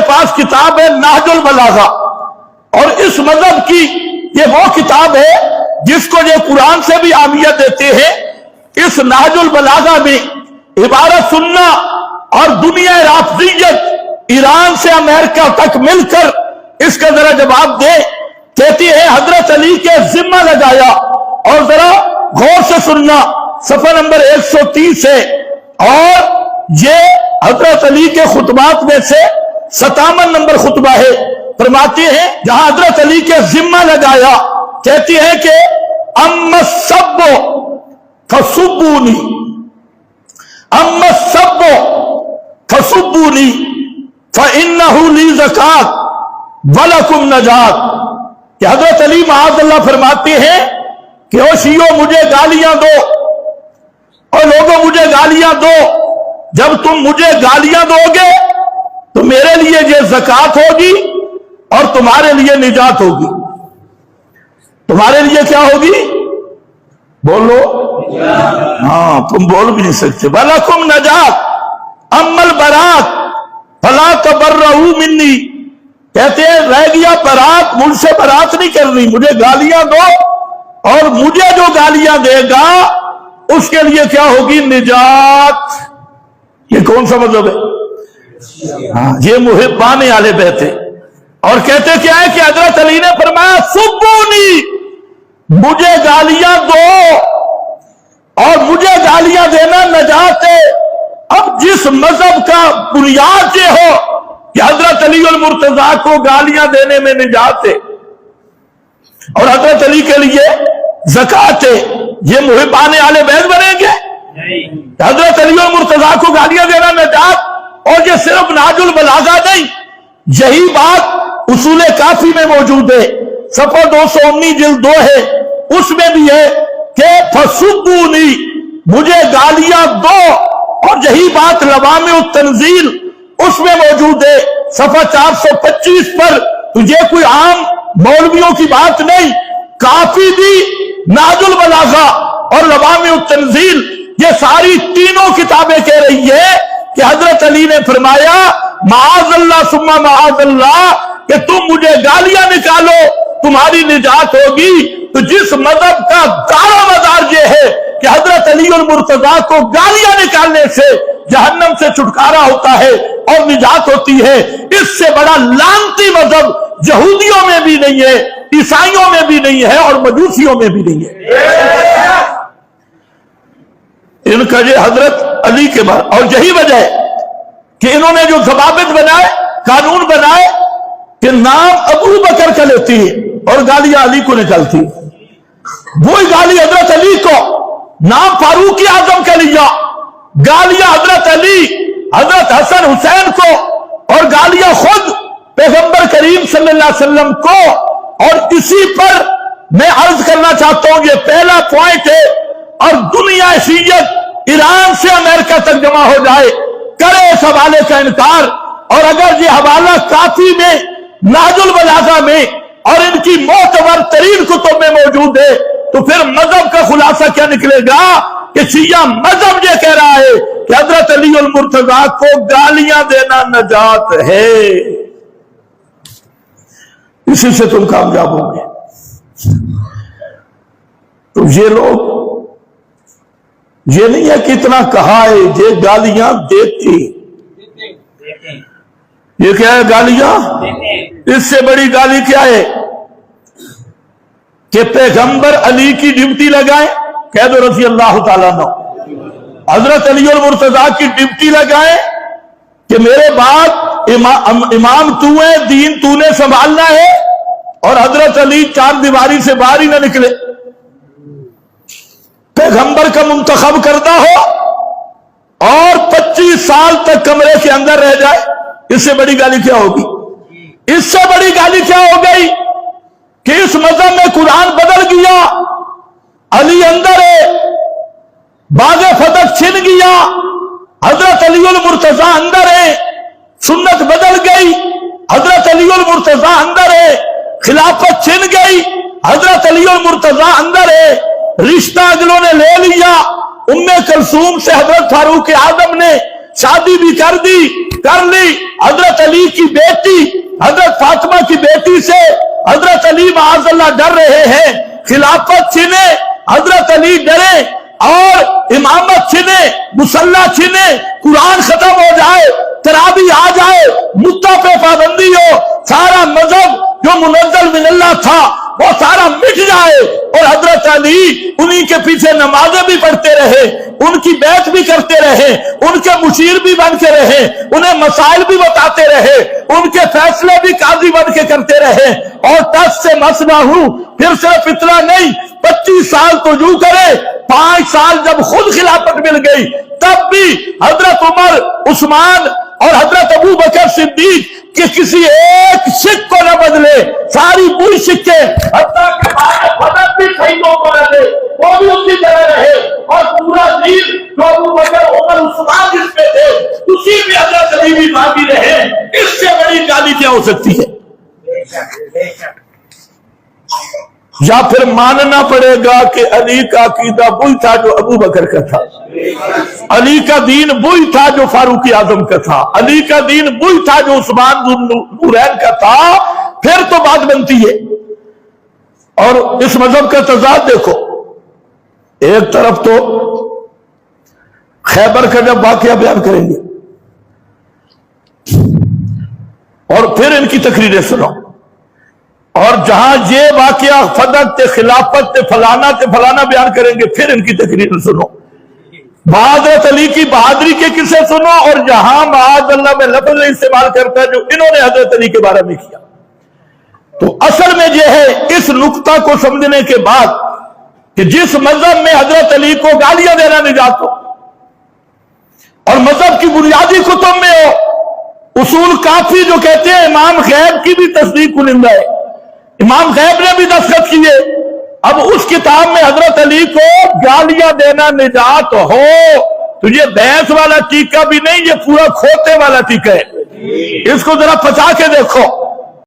पास किताब है नाजुल बलागा, और इस मजहब की ये वो किताब है जिसको ये कुरान से भी आमियत देते हैं। इस नाजुल बलागा में इबारत सुन्ना और दुनिया राफियत ईरान से अमेरिका तक मिलकर इसका जरा जवाब दे। कहती है हजरत अली के जिम्मा लगाया, और जरा गौर से सुनना सफा नंबर 130 है, और ये हजरत अली के खुतबात में से 57 नंबर खुतबा है। फरमाते हैं जहां हजरत अली के जिम्मा लगाया, कहती है कि अम्मा सब्बो फसुब्बूनी, अम्मा सब्बो फसुब्बूनी फइन्नहु ली ज़कात वलकुम नजात। कि हजरत अली माअज़ल्लाह फरमाते हैं कि ओ शियो मुझे गालियां दो, और लोगों मुझे गालियां दो। जब तुम मुझे गालियां दोगे तो मेरे लिए ये ज़कात होगी और तुम्हारे लिए निजात होगी। तुम्हारे लिए क्या होगी? बोलो। हाँ, तुम बोल भी नहीं सकते। वलकुम नजात अम्मल बरात फला तबर्रऊ मिन्नी। कहते हैं रह गया बरात, मुझसे बरात नहीं करनी, मुझे गालियां दो, और मुझे जो गालियां देगा उसके लिए क्या होगी? निजात। ये कौन सा मतलब है? हाँ, ये मुहिब्बान आले बैत है। और कहते क्या है कि हजरत अली ने फरमाया सुब्बूनी, मुझे गालियां दो, और मुझे गालियां देना नजात है। अब जिस मजहब का बुनियाद ये हो कि हजरत अली और मुर्तजा को गालियां देने में निजात है, और हजरत अली के लिए ज़कात है, ये मुहिब्बान आले बैत बनेंगे? हजरत अली और मुर्तजा को गालियां देना नजात। और ये सिर्फ नाजुल बलागा नहीं, यही बात उसूल काफी में मौजूद है, सफा 219 जिल्द 2 है, उसमें भी है कि फसुब्बूनी, मुझे गालियां दो। और यही बात लवामे तंजील उसमें मौजूद है, सफा 425 पर। तो ये कोई आम मौलवियों की बात नहीं, काफी भी, नाजुल बलागा और लवामे तंजील, ये सारी तीनों किताबें कह रही है कि हजरत अली ने फरमाया माअज़ल्लाह सुम्मा माअज़ल्लाह कि तुम मुझे गालियां निकालो, तुम्हारी निजात होगी। तो जिस मजहब का दारा मदार ये है कि हजरत अली और मुर्तजा को गालियां निकालने से जहन्नम से छुटकारा होता है और निजात होती है, इससे बड़ा लानती मजहब यहूदियों में भी नहीं है, ईसाइयों में भी नहीं है, और मजूसियों में भी नहीं है। इनका ये हजरत अली के बाद, और यही वजह है कि इन्होंने जो जवाबित बनाए, कानून बनाए कि नाम अबू बकर का लेती है और गालियां अली को निकलती, वही गाली हजरत अली को नाम फारूक आजम का लिया, गालियां हजरत अली, हजरत हसन हुसैन को, और गालियां खुद पैगंबर करीम सल्लल्लाहु अलैहि वसल्लम को। और इसी पर मैं अर्ज करना चाहता हूं, ये पहला पॉइंट है, और दुनिया शियत ईरान से अमेरिका तक जमा हो जाए, करे इस हवाले का इनकार। और अगर ये हवाला काफी में, नाजुल बलागा में और इनकी मोतबर तरीन कुतुब में मौजूद है, तो फिर मजहब का खुलासा क्या निकलेगा कि शिया मजहब ये कह रहा है कि हजरत अली और मुर्तजा को गालियां देना नजात है। इसी से तुम कामयाब होंगे। तो ये लोग, ये नहीं है कि इतना कहा है, ये गालियां देती। ये क्या है? गालियां। इससे बड़ी गाली क्या है कि पैगंबर अली की ड्यूटी लगाए, कह दो रज़ी अल्लाह ताला अन्हु। हजरत अली और मुर्तजा की ड्यूटी लगाए कि मेरे बाद इमाम तू है, दीन तूने संभालना है, और हजरत अली चार दीवारी से बाहर ही ना निकले, पैगंबर का मुंतखब करता हो और 25 साल तक कमरे के अंदर रह जाए। इससे बड़ी गाली क्या होगी? इससे बड़ी गाली क्या हो गई कि इस मजहब में कुरान बदल गया, अली अंदर है, बागे फतह छिन गया, हजरत अली और मुर्तजा अंदर है, सुन्नत बदल गई, हजरत अली और मुर्तजा अंदर है, खिलाफत छिन गई, हजरत अली और मुर्तजा अंदर है, रिश्ता अगलों ने ले लिया, उम्मे कलसूम से हजरत फारूक आजम ने शादी भी कर दी, कर ली। हजरत अली की बेटी हजरत फातिमा की बेटी से हजरत अली माअज़ल्लाह डर रहे हैं, खिलाफत छीने हजरत अली डरे और इमामत छीने, मुसल्ला छीने, कुरान खत्म हो जाए, तरावी आ जाए, मुत्ता पे पाबंदी हो, सारा मजहब जो मुनज़्ज़ल मिनल्लाह था वो सारा मिट जाए और हजरत अली उन्हीं के पीछे नमाजें भी पढ़ते रहे, उनकी बैत भी करते रहे, उनके मुशीर भी बन के रहे, उन्हें मसाइल भी बताते रहे, उनके फैसले भी काजी बन के करते रहे। और टस से मसला हूं, फिर सिर्फ इतना नहीं, 25 साल तो यूं करे, 5 साल जब खुद खिलाफत मिल गई तब भी हजरत उमर, उस्मान और हजरत अबू बकर सिद्दीक कि किसी एक सिख को न बदले, सारी बुरी सिक्के हत्ता के बाद भी शहीदों को न दे, वो भी उसी तरह रहे और पूरा दीन जो अबू बकर, उमर, उस्मान जिसमें थे उसी में हजरत अली भी बाकी रहे। इससे बड़ी गाली क्या हो सकती है? या फिर मानना पड़ेगा कि अली का अकीदा वही था जो अबू बकर का था, अली का दीन वही था जो फारूक आजम का था, अली का दीन वही था जो उस्मान नूरैन का था, फिर तो बात बनती है। और इस मजहब का तजाद देखो, एक तरफ तो खैबर का जब वाकया बयान करेंगे और फिर इनकी तकरीरें सुनो, और जहां ये वाकया फदक ते खिलाफत ते फलाना बयान करेंगे, फिर इनकी तकरीर सुनो। बहादुर अली की बहादुरी के किस्से सुनो, और जहां माअज़ल्लाह में लफ्ज़ इस्तेमाल करता है जो इन्होंने हजरत अली के बारे में किया। तो असल में यह है, इस नुक्ता को समझने के बाद कि जिस मजहब में हजरत अली को गालियां देना निजात हो और मजहब की बुनियादी कुतुब में हो, उसूल काफी जो कहते हैं इमाम गैब की भी तस्दीक कुनिंदा है, इमाम गैब ने भी दस्तखत किए। अब उस किताब में हजरत अली को गालियां देना निजात हो तो ये भैंस वाला टीका भी नहीं, ये पूरा खोते वाला टीका है। इसको जरा पचा के देखो।